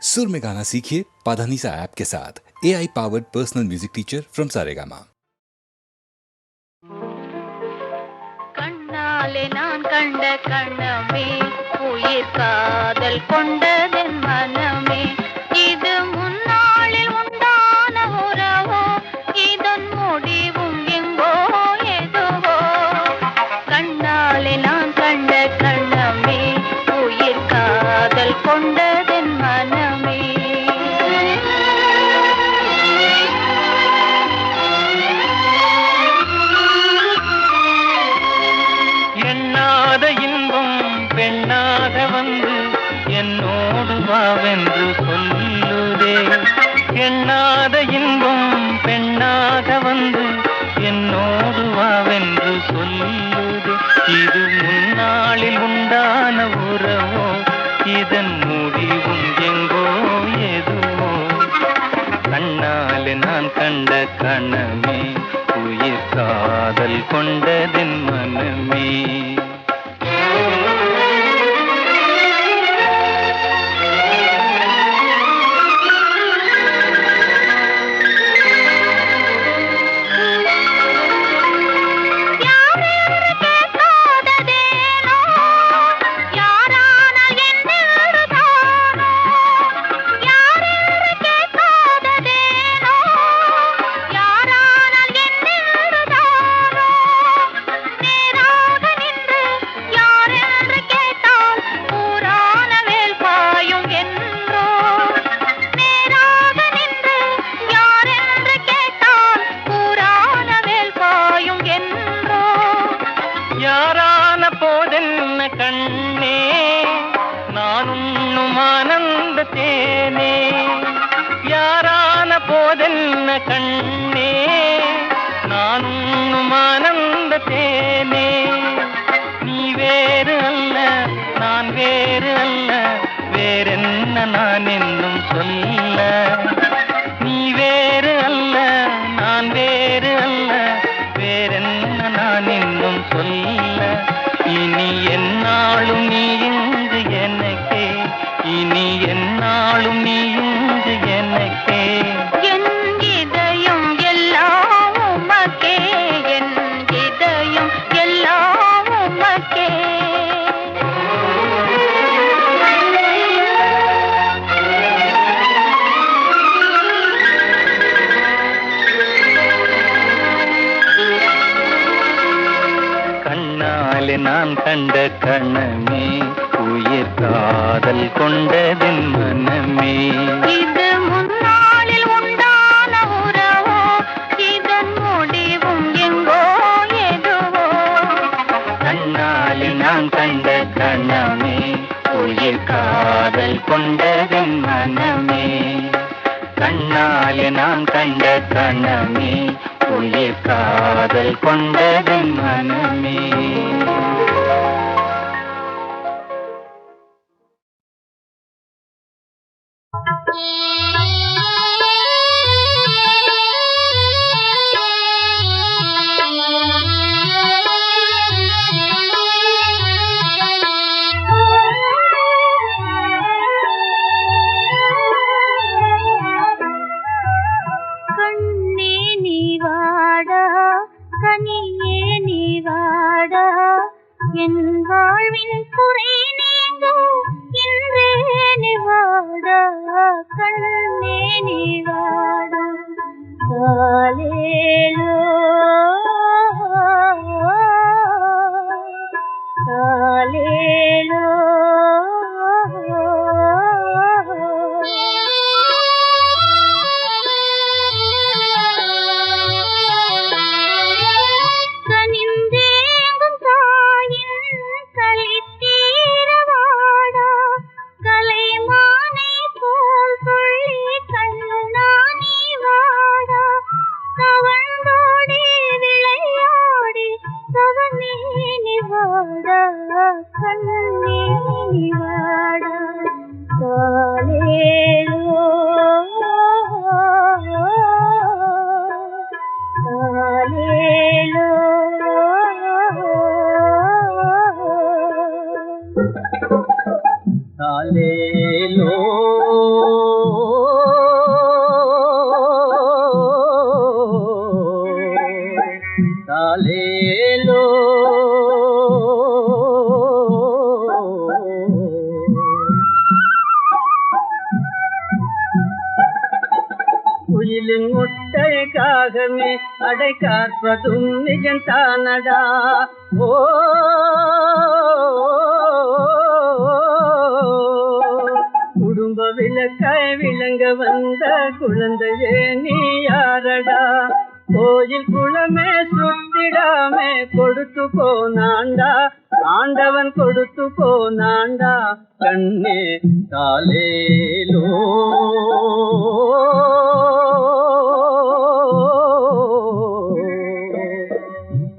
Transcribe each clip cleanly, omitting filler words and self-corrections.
सुर में गाना सीखिए पाधानीसा ऐप के साथ। AI powered personal music teacher from Saregama. கண்ணாலே நான் கண்ட கண்ணமே உயிர் காதல் கொண்டதென் மனமே இது முன்னாளில் உண்டான உறவோ இதன் முடிவும் எங்கோ எதுவோ கண்ணாலே நான் கண்ட கண்ணமே உயிர் காதல் கொண்டதென் மனமே எண்ணாத இன்பம் பெண்ணாக வந்து என்னோடு வாவென்று சொல்லுதே. எண்ணாத இன்பம் பெண்ணாக வந்து என்னோடு வாவென்று சொல்லுதே. இது முன்னாளில் உண்டான உறவோ இதன் முடிவும் எங்கோ எதுவோ கண்ணாலே நான் கண்ட கணமே உயிர் காதல் கொண்டதென் மனமே. யாரான போதென்ன கண்ணே நான் உண்ணும் ஆனந்த தேனே. யாரான போதென்ன கண்ணே நான் உண்ணும் ஆனந்த தேனே. நீ வேறு அல்ல நான் வேறு அல்ல வேறென்ன நான் என்னும் சொல்ல. நீ வேறு அல்ல நான் வேறு அல்ல வேறென்ன நான் இன்னும் சொல்ல. இனி என்னாலும் நீ இங்கு எனக்கே இனி என்னாலும் நீ இங்கு எனக்கே. என் இதயம் எல்லாம் உமக்கே என் இதயம் எல்லாம் உமக்கே. கண்ணாலே நான் கண்ட கணமே உயிர் காதல் கொண்டதென் மனமே. இது முன்னாளில் உண்டான உறவோ இதன் முடிவும் எங்கோ எதுவோ கண்ணாலே நான் கண்ட கணமே உயிர் காதல் கொண்டதென் மனமே. கண்ணாலே நான் கண்ட கணமே உயிர் காதல் கொண்டதென் மனமே. கண்ணே நீ வாடா கனியே நீ வாடா என் வாழ்வின் குறை நீங்க இன்றே நீ வாடா கண்ணே நீ வாடா. காலேலோ காலேலோ கனிந்தேங்கும் தாயின் களித்தீரவாடா கலைமானை போல் துள்ளி கண்ணானி வாடா. தவழ்ந்தோடி விளையாடி தவனே நீ வாடா கண்ணே நீ வாடா. காலேலோ காலேலோ காலேலோ தாலேலோ குயிலின் முட்டைக்காகவே அடை காற்பதும் நிஜந்தானடா. ஓ குடும்ப விளக்காய் விளங்க வந்த குழந்தையே நீ யாரடா? கோயில் குளமே சுத்திடாமே கொடுத்து போனாண்டா, ஆண்டவன் கொடுத்து போனாண்டா. கண்ணே தாலேலோ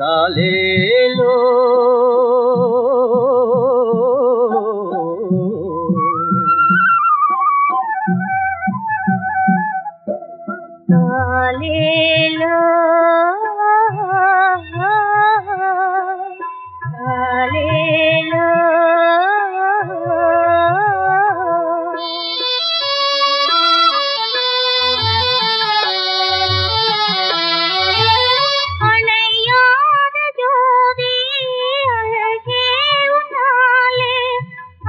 தாலேலோ தாலேலோ தாலேலோ அணையாத ஜோதி அழகே உன்னாலே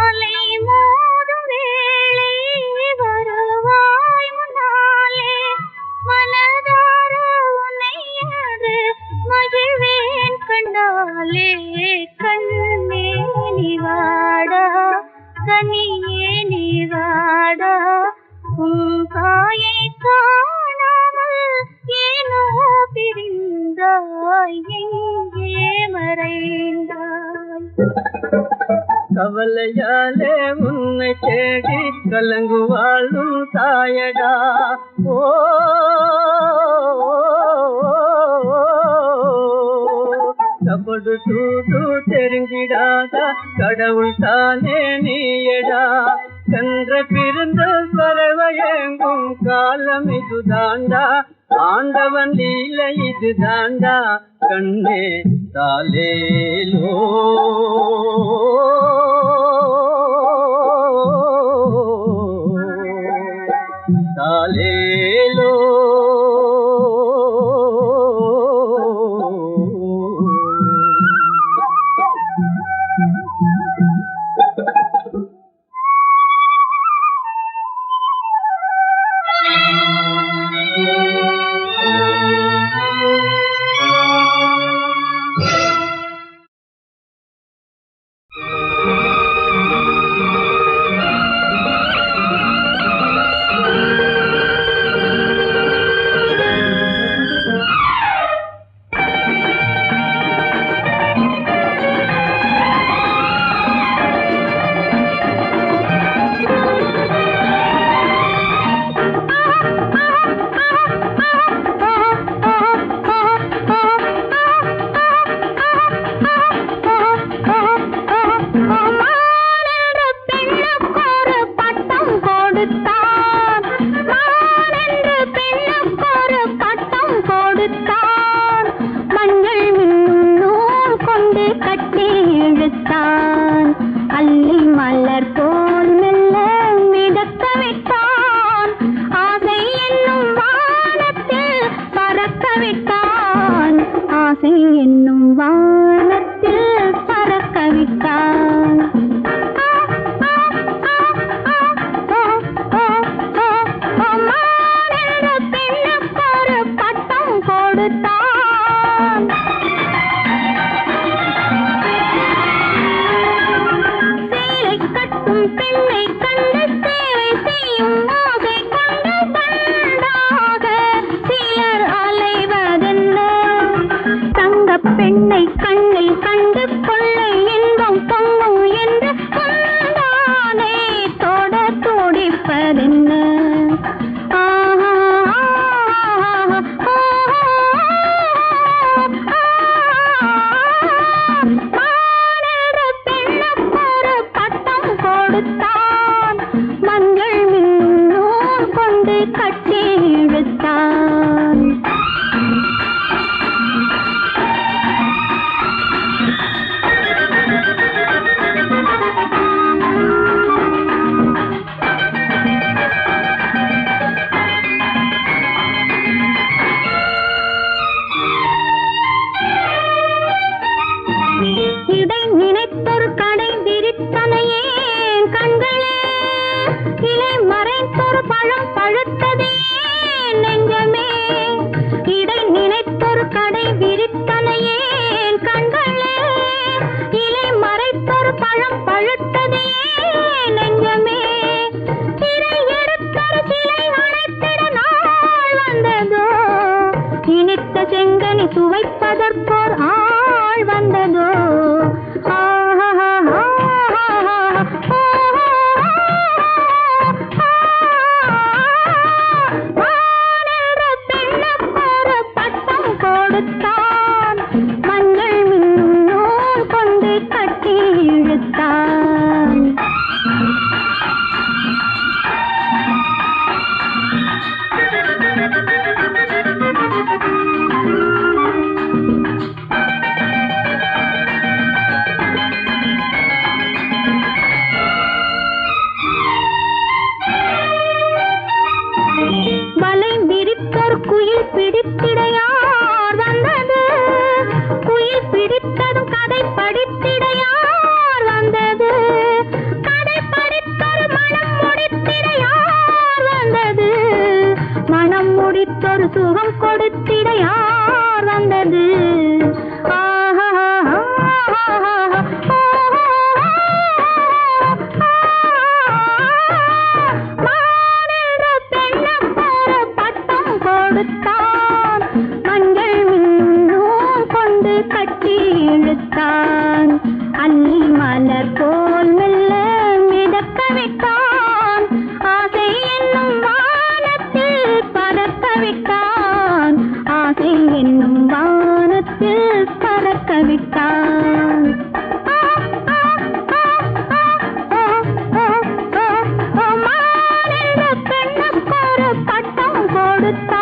அலை மோதும் வேளை வருவாய் முன்னாலே மனதார உன்னை என்று மகிழ்வேன் கண்டாலே. கண்ணே நீவாடா கனியே நீவாடா உன் தாயை காணாமல் ஏனோ பிரிந்தாய் எங்கே மறைந்தாய். கவலையாலே உன்னை தேடி கலங்குவாளும் தாயடா. ஓ கபடு சூடு தெரிஞ்சிடாத கடவுள் தானே நீயடா. சென்ற பிறந்த பறவையெங்கும் காலம் இதுதாண்டா, ஆண்டவன் லீலை இதுதாண்டா. கண்ணே தாலேலோ தாலேலோ என்னும் வானத்தில் பறக்க விட்டான். பெண்ணுக்கொரு பட்டம் கொடுத்தான். சேலை கட்டும் பெண்ணை கண்டு சேவை செய்யும் ஆசை கொண்டு பண்டாக சிலர் அலைவதென்ன. பெண்ணை கண்ணில் கண்டு கொள்ளை இன்பம் பொங்கும் என்று கொண்டானே தொட துடிப்பதென்ன. பெண்ணுக்கொரு பட்டம் கொடுத்தான். மஞ்சள் மின்னூர் கொண்டு கட்டி இழுத்தான். நினைத்தொரு பழம் பழுத்ததே நெஞ்சமே, இடை நினைத்தொரு கடை விரித்தனையே கண்களே, இலை மறைத்தொரு பழம் பழுத்ததே நெஞ்சமே, திரை எடுத்தொரு சிலை அணைத்திட நாள் வந்ததோ, இனித்த செங்கனி சுவைப்பதற்கோர் ஆள் வந்ததோ. மஞ்சள் மின்னூல் கொண்டு கட்டி இழுத்தான். வலை விரித்தோர் குயில் பிடித்திடையார் வந்தது, குயில் பிடித்ததும் கதை படித்திடையார் வந்தது, கதை படித்தொரு மனம் முடித்திடையார் வந்தது, மனம் முடித்தொரு சுகம் கொடுத்திடையார் வந்தது. மஞ்சள் மின்னூல் கொண்டு கட்டி இழுத்தான். அல்லி மலர் போல் மெல்ல மிதக்க விட்டான். ஆசை என்னும் வானத்தில் பறக்க விட்டான். ஆசை என்னும் வானத்தில் பறக்க விட்டான். பெண்ணுக்கொரு பட்டம் கொடுத்தான்.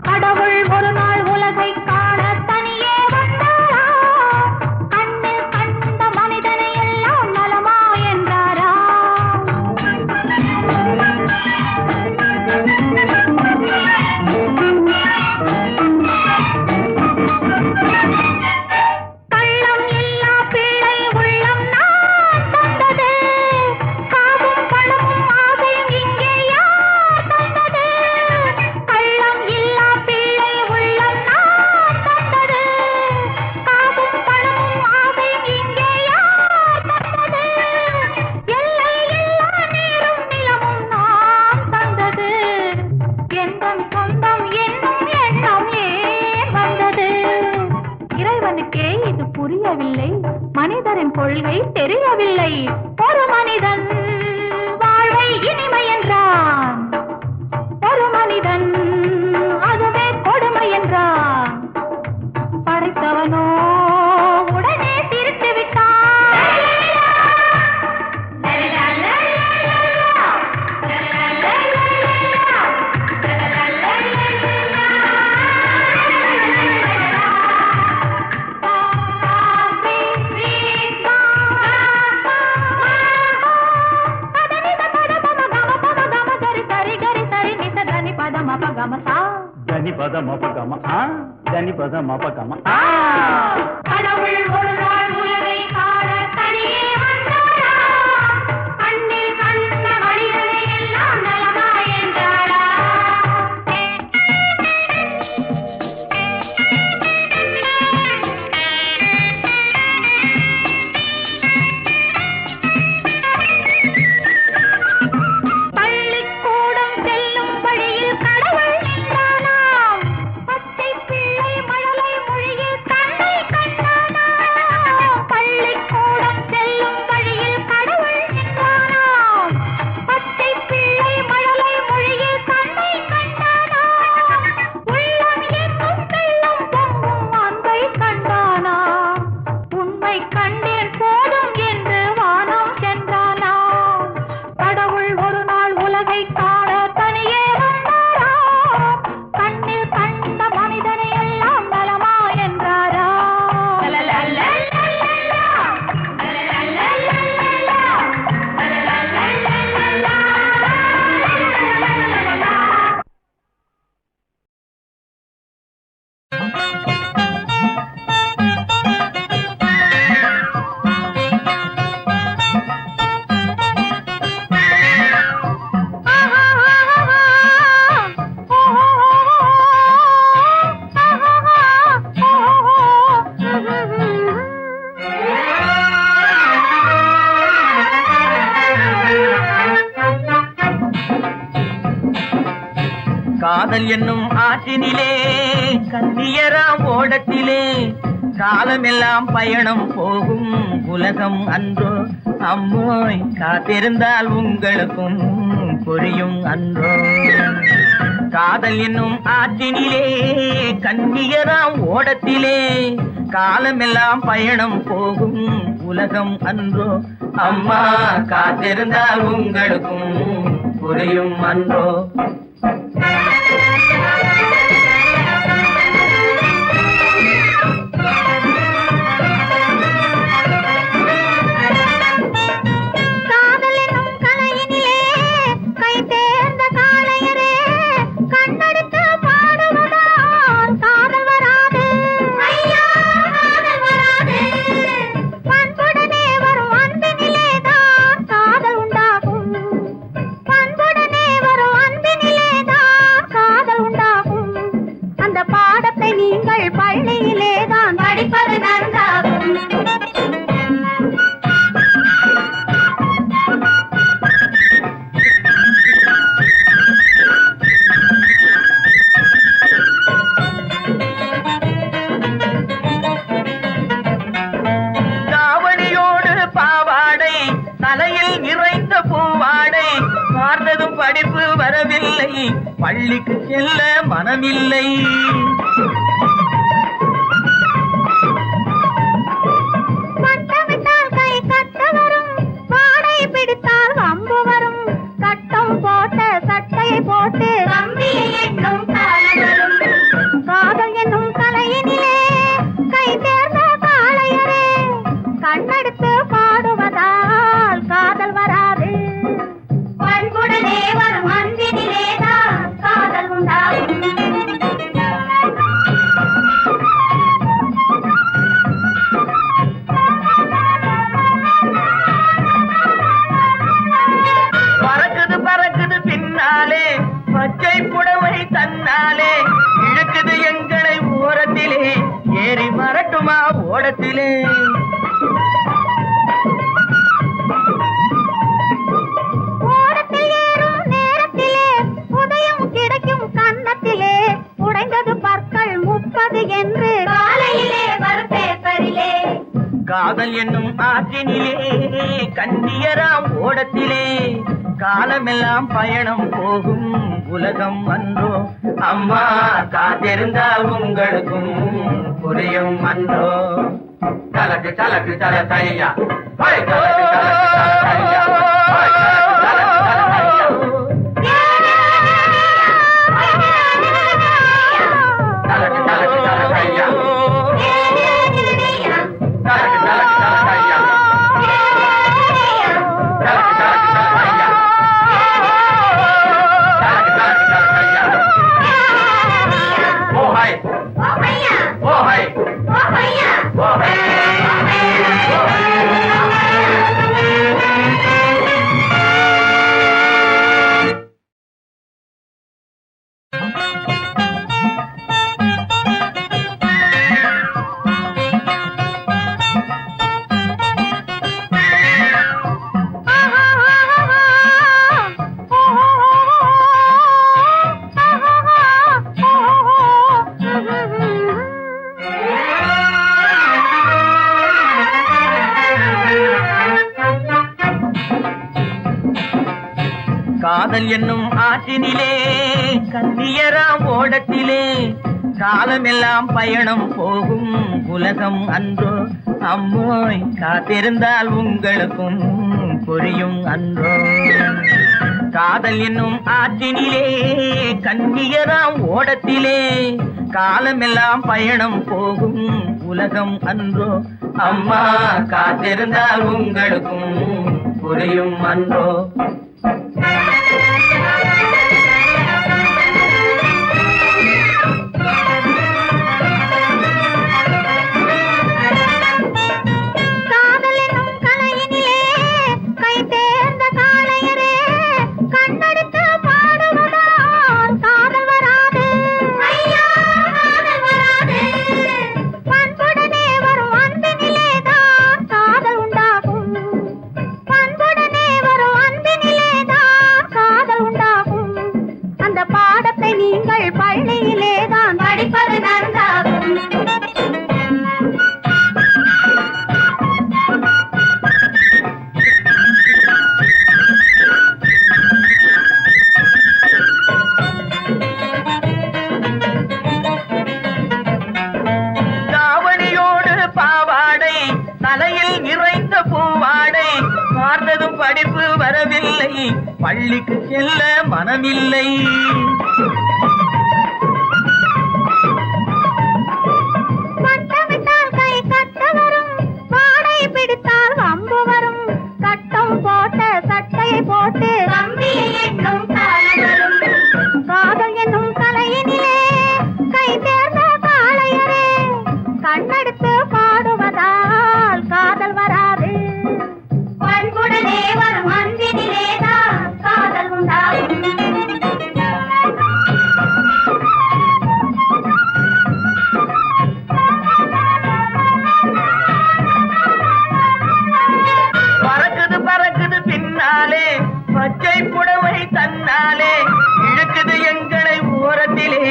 கடவுள் ஒரு நாள் உலகை காண தனியே வந்தாரா, கண்ணில் கண்ட மனிதனை எல்லாம் நலமா என்றாரா. கள்ளம் இல்லா பிள்ளை உள்ளம் நான் தந்தது, காவும் பணமும் ஆசையும் இங்கே யார் தந்தது. கள்ளம் இல்லா பிள்ளை உள்ளம் பத மபகம தனி பத மபகம. கடவுள் ஒரு நாள் உலகை காண தனியே வந்தாரா, கண்ணில் கண்ட மனிதனை எல்லாம் நலமா என்றாரா. பள்ளிக்கூடம் செல்லும் வழியில் கடவுள் நின்றானாம், பச்சை பிள்ளை மழலை மொழியில் கண்ணை கண்டானாம். பள்ளிக்கூடம் செல்லும் வழியில் கடவுள் நின்றானாம், பச்சை பிள்ளை மழலை மொழியில் கண்ணை கண்டானாம். உள்ளம் என்னும் வெள்ளம் பொங்கும் அன்பை கண்டானாம், உண்மை கண்டேன் போதும் என்று வானம் சென்றானாம். கடவுள் ஒரு நாள் உலகை காண தனியே வந்தாராம், கண்ணில் கண்ட மனிதனை எல்லாம் நலமா என்றாரா. காதல் என்னும் ஆற்றினிலே கண்ணியராம் ஓடத்திலே காலமெல்லாம் பயணம் போகும் உலகம் அன்றோ. அம்மோய் காத்திருந்தால் உங்களுக்கும் புரியும் அன்றோ. காதல் என்னும் ஆற்றினிலே கண்ணியராம் ஓடத்திலே காலமெல்லாம் பயணம் போகும் உலகம் அன்றோ. அம்மா காத்திருந்தால் உங்களுக்கும் புரியும் அன்றோ. காதலெனும் கலையினிலே கை தேர்ந்த காளையரே, கண்ணெடுத்து பாடுவதால் காதல் வராது. ஐயா காதல் வராது. பண்புடனே வரும் அன்பினிலே தான் காதல் உண்டாகும். பண்புடனே வரும் அன்பினிலே தான் காதல் உண்டாகும். அந்த பாடத்தை நீங்கள் பள்ளியிலே தான் படிப்பது நன்றாகும். தாவணியோடு பாவாடை தலையில் நிறைந்த பூவாடை பார்த்ததும் படிப்பு வரவில்லை, பள்ளிக்கு செல்ல மனமில்லை. பட்டமிட்டால் கை கட்ட வரும், வாடை பிடித்தால் வம்பு வரும். சட்டம் போட்ட சட்டையை போட்டு கம்பியை எண்ணும் காலம் வரும். காதல் என்னும் கலையினிலே கை தேர்ந்த காளையரே, கண்ணெடுத்து பாடுவதால் காதல் வராது. பண்புடனே வரும் அன்பினிலே தான் காதல் உண்டாகும். பறக்குது பறக்குது பின்னாலே பச்சை புடவை தன்னாலே இழுக்குது எங்களை ஓரத்திலே, ஏறி வரட்டுமா ஓடத்திலே. ஓடத்தில் ஏறும் நேரத்திலே உதயம் கிடைக்கும் கன்னத்திலே, உடைந்தது பற்கள் 30 என்று காலையிலே வரும் பேப்பரிலே. காதல் என்னும் ஆற்றினிலே கண்ணியராம் ஓடத்திலே காலமெல்லாம் பயணம் போகும் உலகம் அன்றோ. அம்மா காத்திருந்தால் உங்களுக்கும் புரியும் அன்றோ. தலக்கு தலக்கு தல தையா, தலக்கு தலக்கு தல தையா, தலக்கு தலக்கு தல தையா. தலக்கு தலக்கு தல தையா, தலக்கு தலக்கு தல தையா, தலக்கு தலக்கு தல தையா, தலக்கு தலக்கு தல தையா. காதல் என்னும் ஆற்றினிலே கண்ணியராம் ஓடத்திலே காலமெல்லாம் பயணம் போகும் உலகம் அன்றோ அம்மோய் காத்திருந்தால் உங்களுக்கும் புரியும் அன்றோ காதல் என்னும் ஆற்றினிலே கண்ணியராம் ஓடத்திலே காலமெல்லாம் பயணம் போகும் உலகம் அன்றோ அம்மா காத்திருந்தால் உங்களுக்கும் புரியும் அன்றோ பள்ளியிலேதான் படிப்பது நன்றாகும். தாவணியோடு பாவாடை தலையில் நிறைந்த பூவாடை பார்த்ததும் படிப்பு வரவில்லை பள்ளிக்கு செல்ல மனமில்லை போட்டு என்னும் காதல் என்னும் கலையினிலே கை தேர்ந்த காளையரே கண்ணெடுத்து பாடுவதால் காதல் வராது பண்புடனே வரும் அன்பினிலேதான் காதல் உண்டாகும். பறக்குது பின்னாலே பச்சை புடவை தன்னாலே இழுக்குது எங்களை ஓரத்திலே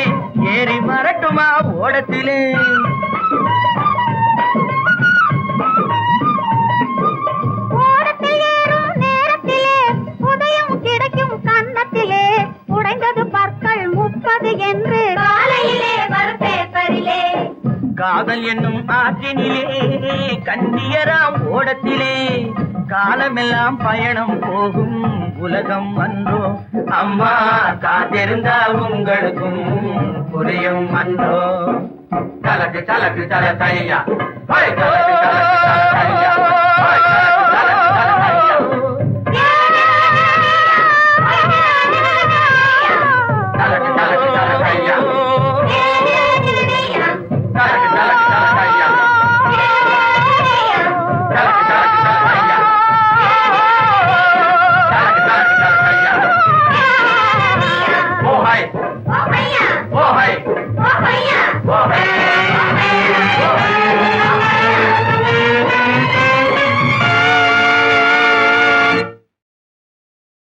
ஏறி மரட்டுமா ஓடத்திலே ஓடத்தில் ஏறும் நேரத்திலே உதயம் கிடைக்கும் கன்னத்திலே உடைந்தது பற்கள் 30 என்று காலையிலே வரும் பேப்பரிலே காதல் என்னும் ஆற்றினிலே கண்ணியராம் ஓடத்திலே காலமெல்லாம் பயணம் போகும் உலகம் அன்றோ அம்மா காத்திருந்தால் உங்களுக்கும் புரியும் அன்றோ கலக்கு கலக்கு தலக்கையா கலக்கு தலக்கையா Oh, hey!